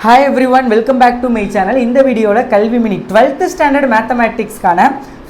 Hi everyone, welcome back to my channel. In the video, Kalvi Mini 12th standard mathematics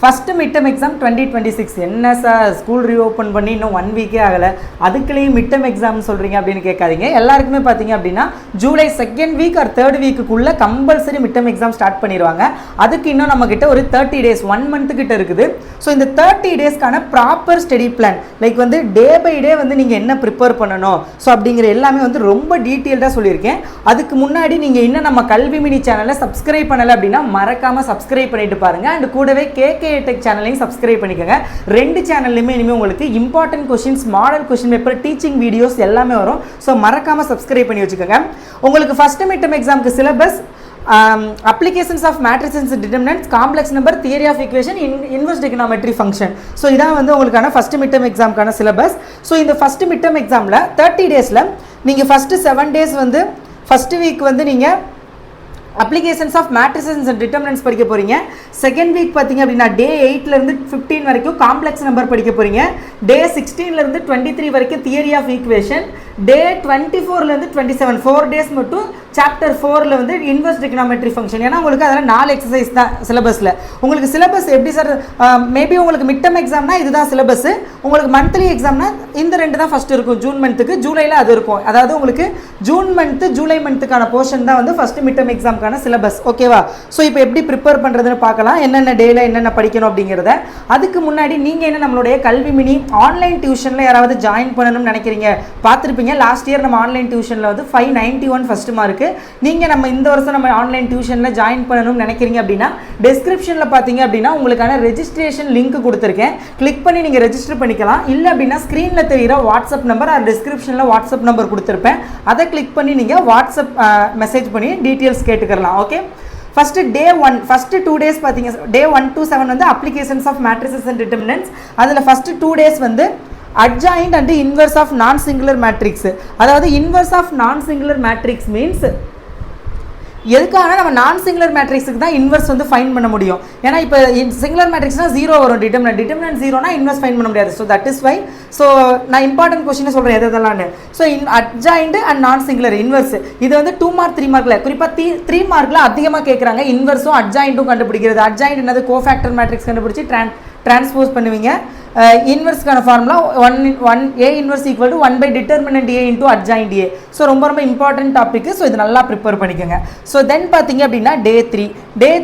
first midterm exam 2026 என்ன sir school reopen பண்ணி இன்னும் 1 வீக்கே ஆகலை, அதுக்குள்ளேயும் midterm exam சொல்கிறீங்க அப்படின்னு கேட்காதீங்க. எல்லாருக்குமே பார்த்தீங்க அப்படின்னா ஜூலை 2nd வீக் ஆர் 3rd வீக்குள்ளே கம்பல்சரி மிட்டம் எக்ஸாம் ஸ்டார்ட் பண்ணிடுவாங்க. அதுக்கு இன்னும் நம்மக்கிட்ட ஒரு 30 days 1 month கிட்ட இருக்குது. ஸோ இந்த 30 daysக்கான ப்ராப்பர் ஸ்டடி பிளான் லைக் வந்து டே பை டே வந்து நீங்கள் என்ன ப்ரிப்பேர் பண்ணணும் ஸோ அப்படிங்கிற எல்லாமே வந்து ரொம்ப டீட்டெயில்டாக சொல்லியிருக்கேன். அதுக்கு முன்னாடி நீங்கள் இன்னும் நம்ம கல்வி மினி சேனலை சப்ஸ்கிரைப் பண்ணலை அப்படின்னா மறக்காமல் சப்ஸ்கிரைப் பண்ணிட்டு பாருங்கள். அண்ட் கூடவே கேகே டெக் சேனலையும் சப்ஸ்கிரைப் பண்ணிக்கோங்க. ரெண்டு சேனல்லையுமே இனிமேல் உங்களுக்கு important questions, model question paper, teaching videos எல்லாமே வரும். ஸோ மறக்காமல் சப்ஸ்கிரைப் பண்ணி வச்சுக்கோங்க. உங்களுக்கு ஃபர்ஸ்ட் மிட்டம் எக்ஸாமுக்கு syllabus applications of matrices and determinants, complex number, theory of equation, inverse trigonometry function. So இதான் வந்து உங்களுக்கான ஃபர்ஸ்ட் மிட்டம் எக்ஸாமுக்கான சிலபஸ். ஸோ இந்த ஃபர்ஸ்ட் மிட்டம் எக்ஸாமில் 30 daysல நீங்கள் ஃபர்ஸ்ட் 7 days வந்து ஃபர்ஸ்ட் வீக் வந்து நீங்கள் applications of matrices and determinants படிக்க போறீங்க. செகண்ட் வீக் பார்த்தீங்க அப்படின்னா டே 8ல இருந்து 15 வரைக்கும் காம்ப்ளெக்ஸ் நம்பர் படிக்க போறீங்க. டே 16ல இருந்து 23 வரைக்கும் தியரி ஆஃப் ஈக்குவேஷன். டே 24ல இருந்து 27 4 டேஸ் மட்டும் சாப்டர் 4ல வந்து இன்வெர்ஸ் ட்ரிகோனோமெட்ரி ஃபங்க்ஷன். ஏன்னா உங்களுக்கு அதெல்லாம் 4 எக்ஸசைஸ் தான் சிலபஸில். உங்களுக்கு சிலபஸ் எப்படி சார், மேபி உங்களுக்கு மிட்டம் எக்ஸாம்னா இதுதான் சிலபஸ், உங்களுக்கு மந்த்லி எக்ஸாம்னா இந்த 2 தான் ஃபர்ஸ்ட் இருக்கும். ஜூன் மந்த்துக்கு, ஜூலையில் அது இருக்கும். அதாவது உங்களுக்கு ஜூன் மந்த்து ஜூலை மந்த்துக்கான போர்ஷன் தான் வந்து ஃபர்ஸ்ட் மிட்டம் எக்ஸாமுக்கான சிலபஸ். ஓகேவா? ஸோ இப்போ எப்படி ப்ரிப்பேர் பண்ணுறதுன்னு பார்க்கலாம், என்னென்ன டேயில் என்னென்ன படிக்கணும் அப்படிங்கிறத. அதுக்கு முன்னாடி நீங்கள் என்ன நம்மளுடைய கல்வி மினி ஆன்லைன் டியூஷனில் யாராவது ஜாயின் பண்ணணும்னு நினைக்கிறீங்க, பார்த்துருப்பீங்க லாஸ்ட் இயர் நம்ம ஆன்லைன் டியூஷனில் வந்து 591 ஃபர்ஸ்ட் மார்க். நீங்கள் நம்ம இந்த வருஷம் நம்ம ஆன்லைன் டியூஷனில் ஜாயின் பண்ணணும்னு நினைக்கிறீங்க அப்படின்னா டிஸ்கிரிப்ஷனில் பார்த்தீங்க அப்படின்னா உங்களுக்கான ரெஜிஸ்ட்ரேஷன் லிங்க் கொடுத்துருக்கேன். கிளிக் பண்ணி நீங்கள் ரெஜிஸ்டர் பண்ணிக்கலாம். இல்லை அப்படின்னா ஸ்க்ரீனில் தெரிகிற வாட்ஸ்அப் நம்பர் ஆர் டிஸ்கிரிப்ஷனில் வாட்ஸ்அப் நம்பர் கொடுத்துருப்பேன். அதை கிளிக் பண்ணி நீங்கள் வாட்ஸ்அப் மெசேஜ் பண்ணி டீட்டெயில்ஸ் கேட்டுக்கலாம். Okay, first day 1 first 2 days பார்த்தீங்க, டே 1 to 7 வந்து applications of matrices and determinants. அதில் ஃபர்ஸ்ட் 2 டேஸ் வந்து adjoint and inverse of non-singular matrix. அதாவது inverse of non-singular matrix means எதுக்காக நம்ம நான் சிங்குலர் மேட்ரிக்ஸுக்கு தான் இன்வெர்ஸ் வந்து ஃபைண்ட் பண்ண முடியும். ஏன்னா இப்போ சிங்குலர் மேட்ரிக்ஸ்னா 0 வரும், டிட்டர்மினன்ட் 0னா இன்வெர்ஸ் ஃபைண்ட் பண்ண முடியாது. So that is why. So நான் இம்பார்ட்டன்ட் கொஸ்டினை சொல்கிறேன் எதெல்லாம்னு. So adjoint and non singular inverse இது வந்து 2 மார்க் 3 மார்க்கில் குறிப்பாக 3 மார்க்கில் அதிகமாக கேட்குறாங்க. இன்வெர்ஸும் அட்ஜாயிண்ட்டும் கண்டுபிடிக்கிறது. அட்ஜாயிண்ட் என்னது, கோஃபேக்டர் மேட்ரிக்ஸ் கண்டுபிடிச்சி டிரான்ஸ்போஸ் பண்ணுவீங்க. இன்வெர்ஸ்க்கான formula 1 A inverse equal to 1 by determinant A into adjoint A. So ரொம்ப ரொம்ப இம்பார்ட்டன்ட் டாபிக். ஸோ இது நல்லா ப்ரிப்பேர் பண்ணிக்கோங்க. ஸோ தென் பார்த்தீங்க அப்படின்னா டே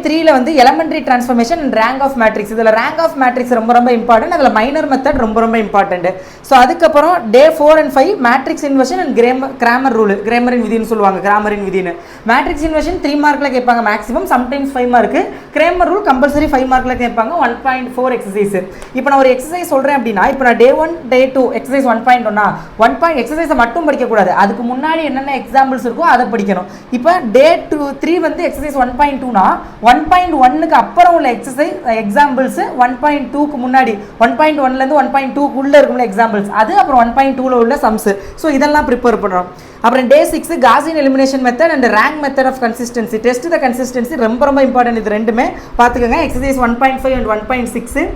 3ல வந்து elementary transformation and rank of matrix. இதில் ரேங்க் ஆஃப் மேட்ரிக்ஸ் ரொம்ப ரொம்ப இம்பார்ட்டன்ட். அதில் மைனர் மெத்தட் ரொம்ப ரொம்ப இம்பார்ட்டன்ட். ஸோ அதுக்கப்புறம் day 4 and 5 matrix inversion and Cramer rule, கிராமரின் விதின்னு சொல்லுவாங்க, கிராமரின் விதின்னு. மேட்ரிக்ஸ் இன்வர்ஷன் 3 மார்க்கில் கேட்பாங்க maximum, sometimes 5 mark. Cramer rule compulsory 5 மார்க்கில் கேட்பாங்க. 1.4 எக்ஸசைஸ். இப்போ நான் ஒரு எக்ஸசைஸ் சொல்கிறேன் அப்படின்னா இப்போ நான் டே 1 டே 2 எக்ஸசைஸ் 1.1 எக்ஸசைஸை மட்டும் படிக்கக்கூடாது, அதுக்கு முன்னாடி என்னென்ன எக்ஸாம்பிள்ஸ் இருக்கோ அதை படிக்கணும். இப்போ டே 3 வந்து எக்ஸசைஸ் 1.2னா 1.1க்கு அப்புறம் உள்ள எக்ஸாம்பிள்ஸ் 1.2க்கு முன்னாடி 1.1லேருந்து 1.2க்குள்ளே இருக்கும்ல எக்ஸாம்பிள்ஸ் அது, அப்புறம் 1.2ல உள்ள சம்ஸ். ஸோ இதெல்லாம் ப்ரிப்பேர் பண்ணுறோம். அப்புறம் day 6 Gaussian elimination method and rank method of consistency, test the consistency ரொம்ப ரொம்ப இம்பார்ட்டன்ட். இது ரெண்டுமே பார்த்துக்கோங்க. Exercise 1.5 and 1.6.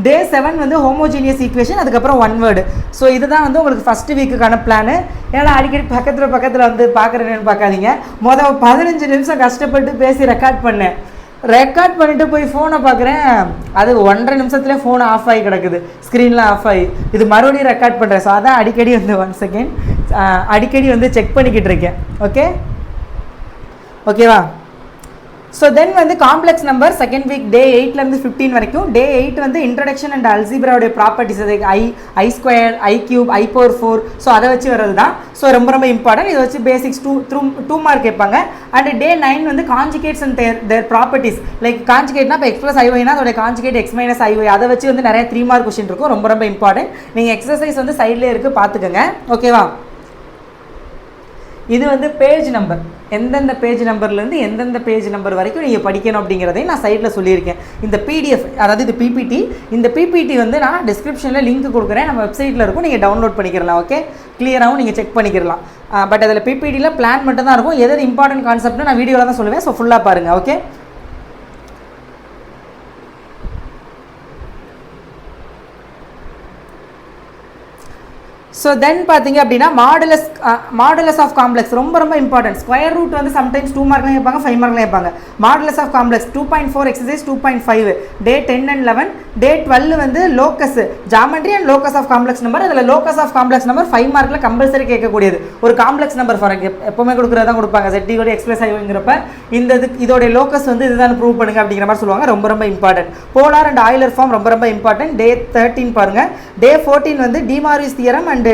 டே 7 வந்து ஹோமோஜீனியஸ் ஈக்குவேஷன், அதுக்கப்புறம் 1 வேர்டு. ஸோ இதுதான் வந்து உங்களுக்கு ஃபஸ்ட்டு வீக்குக்கான பிளானு. ஏன்னா அடிக்கடி பக்கத்தில் வந்து பார்க்குறேன்னு பார்க்காதீங்க. 15 நிமிஷம் கஷ்டப்பட்டு பேசி ரெக்கார்ட் பண்ணிவிட்டு போய் ஃபோனை பார்க்குறேன், அது 1.5 நிமிஷத்துலேயே ஃபோன் ஆஃப் ஆகி கிடக்குது, ஸ்க்ரீன்லாம் ஆஃப் ஆகி. இது மறுபடியும் ரெக்கார்ட் பண்ணுறேன். ஸோ அதான் அடிக்கடி வந்து 1 செகண்ட் அடிக்கடி வந்து செக் பண்ணிக்கிட்டு இருக்கேன். ஓகேவா? ஸோ தென் வந்து complex number second week day 8லேருந்து 15 வரைக்கும். டே 8 வந்து இன்ட்ரடக்ஷன் அண்ட் அல்ஜிப்ராவுடைய ப்ராப்பர்ட்டிஸ், அது i square, i cube, i power 4. So அதை வச்சு வர்றது தான். ஸோ ரொம்ப ரொம்ப இம்பார்ட்டன்ட். இதை வச்சு பேசிக்ஸ் 2 மார்க் கேட்பாங்க. அண்ட் டே 9 வந்து conjugates and there properties. Like கான்ஜுகேட்னா இப்போ எக்ஸ் ப்ளஸ் ஐஒய்னா அதோட கான்ஜுகேட் எக்ஸ் மைனஸ் ஐஒய், அதை வச்சு வந்து நிறைய 3 மார்க் கொஸ்டின் இருக்கும். ரொம்ப ரொம்ப இம்பார்ட்டன்ட். நீங்கள் எக்ஸசைஸ் வந்து சைட்லேயே இருக்குது, பார்த்துக்கோங்க. ஓகேவா? இது வந்து பேஜ் நம்பர், எந்தெந்த பேஜ் நம்பர்லேருந்து எந்தெந்த பேஜ் நம்பர் வரைக்கும் நீங்கள் படிக்கணும் அப்படிங்கிறதையும் நான் சைட்டில் சொல்லியிருக்கேன். இந்த பிடிஎஃப், அதாவது இது பிபிடி, இந்த பிபிடி வந்து நான் டிஸ்கிரிப்ஷனில் லிங்க் கொடுக்குறேன், நம்ம வெப்சைட்டில் இருக்கும், நீங்கள் டவுன்லோட் பண்ணிக்கிறலாம். ஓகே, கிளியராகவும் நீங்கள் செக் பண்ணிக்கிறலாம். பட் அதில் பிபிடியில் பிளான் மட்டும் தான் இருக்கும். எது இம்பார்ட்டன்ட் கான்செப்ட்னு நான் வீடியோவில் தான் சொல்லுவேன். ஸோ ஃபுல்லாக பாருங்கள். ஓகே, ஸோ ஸோ தென் பார்த்தீங்க அப்படின்னா மாடுலஸ் ஆஃப் காம்ப்ளெக்ஸ் ரொம்ப இம்பார்ட்டன்ட். ஸ்கொயர் ரூட் வந்து சம்டைம்ஸ் 2 மார்க்லாம் கேட்பாங்க, 5 மார்க்லாம் கேட்பாங்க. Modulus of complex 2.4 exercise 2.5 day 10 and 11. Day 12 வந்து locus geometry and locus of complex number. அதில் லோக்கஸ் ஆஃப் காம்ப்ளெக்ஸ் நம்பர் 5 மார்க்கில் கம்பல்சரி கேட்கக்கூடியது. ஒரு காம்ப்ளெக்ஸ் நம்பர் ஃபார் எப்பவுமே கொடுக்குறதா கொடுப்பாங்க. ZT எக்ஸ்பிரஸ் ஆகிங்கிறப்ப இதோடைய லோக்கஸ் வந்து இதுதான் ப்ரூவ் பண்ணுங்க அப்படிங்கிற மாதிரி சொல்லுவாங்க. ரொம்ப important. Polar and Euler form ரொம்ப இம்பார்ட்டன்ட். டே 13 பாருங்க. டே 14 வந்து de Moivre's theorem and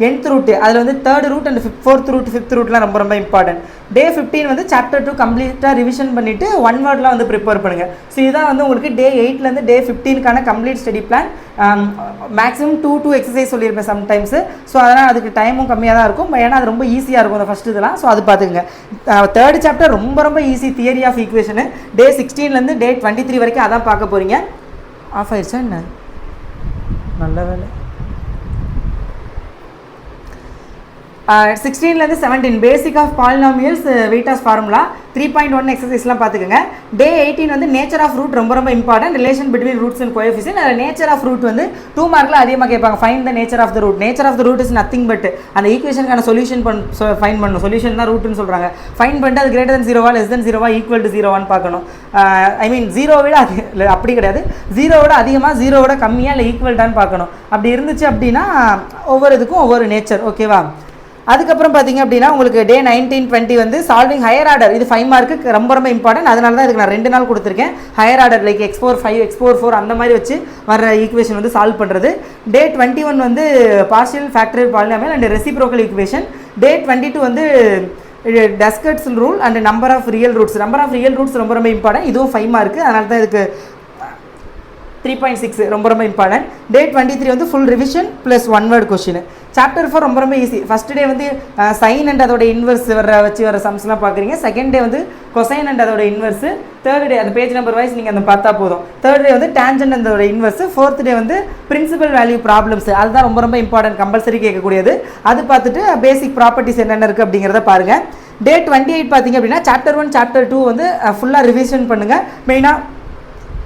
nth root, அதில் வந்து 3rd root and 4th root 5th ரூட்லாம் ரொம்ப இம்பார்ட்டன்ட். டே 15 வந்து சாப்டர் 2 கம்ப்ளீட்டாக ரிவிஷன் பண்ணிவிட்டு 1 வேர்ட்லாம் வந்து ப்ரிப்பேர் பண்ணுங்கள். ஸோ இதுதான் வந்து உங்களுக்கு டே 8லேருந்து டே 15க்கான complete study plan. Maximum 2 exercise சொல்லியிருப்பேன் சம்டைம்ஸு. ஸோ அதனால் அதுக்கு டைமும் கம்மியாக தான் இருக்கும். ஏன்னா அது ரொம்ப ஈஸியாக இருக்கும் அந்த ஃபஸ்ட்டு இதெல்லாம். ஸோ அது பார்த்துக்குங்க. 3rd சாப்டர் ரொம்ப ஈஸி, தியரி ஆஃப் ஈக்குவேஷனு. டே 16லேருந்து டே 23 வரைக்கும் அதான் பார்க்க போகிறீங்க. ஆஃப் ஆயிடுச்சா என்ன? நல்ல வேலை. 16லேருந்து 17 பேசிக் ஆஃப் பாலினாமியல்ஸ் வெயிட்டாஸ் ஃபார்முலா 3.1 எக்ஸசைஸ்லாம் பார்த்துக்கோங்க. டே 18 வந்து நேச்சர் ஆஃப் ரூட் ரொம்ப important. Relation between roots and coefficient. அதில் நேச்சர் ஆஃப் ரூட் வந்து 2 மார்க்கில் அதிகமாக கேட்பாங்க. Find the nature of the root. Nature of the root is nothing but அந்த ஈக்குவேஷனுக்கான சொல்யூஷன் ஃபைன் பண்ணணும். சொல்யூஷன் தான் ரூட்னு சொல்கிறாங்க. ஃபைன் பண்ணிட்டு அது greater than 0வா less than 0வா equal to 0வான்னு பார்க்கணும். ஐ மீன் 0 விட அப்படி கிடையாது, 0 விட அதிகமாக 0 விட கம்மியாக இல்லை ஈக்குவல்டான்னு பார்க்கணும். அப்படி இருந்துச்சு அப்படின்னா ஒவ்வொரு இதுக்கும் ஒவ்வொரு நேச்சர். ஓகேவா? அதுக்கப்புறம் பார்த்தீங்க அப்படின்னா உங்களுக்கு டே 19, 20 வந்து சால்விங் ஹையர் ஆர்டர். இது 5 மார்க்கு ரொம்ப இம்பார்ட்டன்ட். அதனால தான் இதுக்கு நான் 2 நாள் கொடுத்துருக்கேன். Higher order like x4 5 x4 4 அந்த மாதிரி வச்சு வர ஈக்குவேஷன் வந்து சால்வ் பண்ணுறது. டே 21 வந்து partial factorial polynomial and reciprocal equation. Day 22 வந்து Descartes rule and number of real roots. Number of real roots ரொம்ப இம்பார்ட்டன்ட். இதுவும் 5 மார்க்கு. அதனால தான் இதுக்கு 3.6 ரொம்ப இம்பார்ட்டன்ட். டே 23 வந்து full revision plus 1 word question. Chapter 4 ரொம்ப ஈஸி. ஃபஸ்ட் டே வந்து சைன் அண்ட் அதோட இன்வெர்ஸ் வச்சு வர சம்ஸ்லாம் பார்க்குறீங்க. செகண்ட் டே வந்து கொசைன் அண்ட் அதோட இன்வெர்ஸ். தேர்ட் டே அந்த பேஜ் நம்பர் வைஸ் நீங்கள் அந்த பார்த்தா போதும். தேர்ட் டே வந்து டேஞ்சன்ட் அண்ட் அதோட இன்வெர்ஸ். ஃபோர்த் டே வந்து பிரின்சிபல் வேல்யூ ப்ராப்ளம்ஸ். அதுதான் ரொம்ப இம்பார்ட்டன்ட், கம்பல்சரி கேட்கக்கூடியது. அது பார்த்துட்டு பேசிக் ப்ராப்பர்ட்டிஸ் என்னென்ன இருக்குது அப்படிங்கிறத பாருங்கள். டே 28 பார்த்தீங்க அப்படின்னா சாப்டர் 1 சாப்டர் 2 வந்து ஃபுல்லாக ரிவிஷன் பண்ணுங்கள். மெயினாக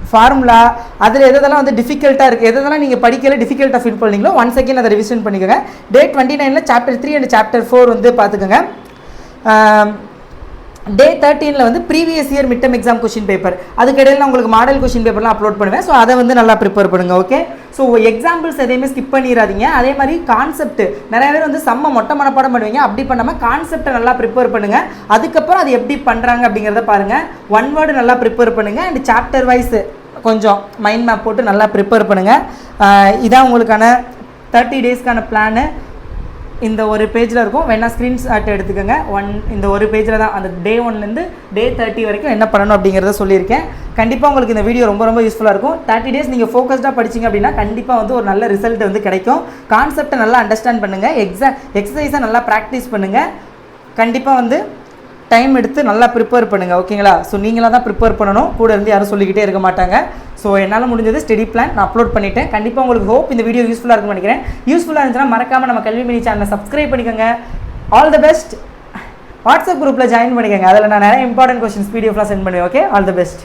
ஃபார்முலா அதில் எதெல்லாம் வந்து டிஃபிகல்ட்டாக இருக்குது, எதெல்லாம் நீங்கள் படிக்கல டிஃபிகல்ட்டாக ஃபீல் பண்ணீங்களோ 1 செகண்ட் அதை ரிவிஷன் பண்ணிக்கோங்க. டே 29 சாப்டர் 3 அண்ட் சாப்டர் 4 வந்து பார்த்துக்கோங்க. டே 13 வந்து previous year mid term exam question paper. அதுக்கிடையில் நான் உங்களுக்கு மாடல் கொஸ்டின் பேப்பர்லாம் அப்லோட் பண்ணுவேன். ஸோ அதை வந்து நல்லா ப்ரிப்பேர் பண்ணுங்கள். ஓகே, ஸோ எக்ஸாம்பிள்ஸ் எதையுமே ஸ்கிப் பண்ணிடாதீங்க. அதே மாதிரி கான்செப்ட் நிறைய பேர் வந்து செம்ம மொட்டை மனப்பாடம் பண்ணுவீங்க. அப்படி பண்ணாமல் கான்செப்டை நல்லா ப்ரிப்பேர் பண்ணுங்கள். அதுக்கப்புறம் அது எப்படி பண்ணுறாங்க அப்படிங்கிறத பாருங்கள். 1 வேர்டு நல்லா ப்ரிப்பேர் பண்ணுங்கள். அண்ட் சாப்டர் வைஸ் கொஞ்சம் மைண்ட் மேப் போட்டு நல்லா ப்ரிப்பேர் பண்ணுங்கள். இதான் உங்களுக்கான 30 டேஸ்க்கான பிளானு. இந்த ஒரு பேஜில் இருக்கும், வேணால் ஸ்க்ரீன்ஷாட் எடுத்துக்கோங்க. இந்த ஒரு பேஜில் தான் அந்த டே 1லேருந்து டே 30 வரைக்கும் என்ன பண்ணணும் அப்படிங்கிறத சொல்லியிருக்கேன். கண்டிப்பாக உங்களுக்கு இந்த வீடியோ ரொம்ப யூஸ்ஃபுல்லாக இருக்கும். 30 டேஸ் நீங்கள் ஃபோக்கஸ்டாக படிச்சிங்க அப்படின்னா கண்டிப்பாக வந்து ஒரு நல்ல ரிசல்ட் வந்து கிடைக்கும். கான்செப்டை நல்லா அண்டர்ஸ்டாண்ட் பண்ணுங்கள். எக்ஸசைஸை நல்லா ப்ராக்டிஸ் பண்ணுங்கள். கண்டிப்பாக வந்து டைம் எடுத்து நல்லா ப்ரிப்பேர் பண்ணுங்கள். ஓகேங்களா? ஸோ நீங்களாக தான் ப்ரிப்பேர் பண்ணணும், கூட இருந்து யாரும் சொல்லிக்கிட்டே இருக்க மாட்டாங்க. ஸோ என்னால் முடிஞ்சது ஸ்டடி பிளான் நான் அப்லோட் பண்ணிட்டேன். கண்டிப்பாக உங்களுக்கு ஹோப் இந்த வீடியோ யூஸ்ஃபுல்லாக இருக்கும்னு நினைக்கிறேன். யூஸ்ஃபுல்லாக இருந்துச்சுன்னா மறக்காமல் நம்ம கல்வி மினி சேனலை சப்ஸ்கிரைப் பண்ணிக்கோங்க. All the best. வாட்ஸ்அப் குரூப்பில் ஜாயின் பண்ணிக்கோங்க. அதில் நான் நிறைய இம்பார்ட்டன்ட் கொஸ்டின்ஸ் பிடிஎஃப்லாம் சென்ட் பண்ணுவேன். Okay, all the best.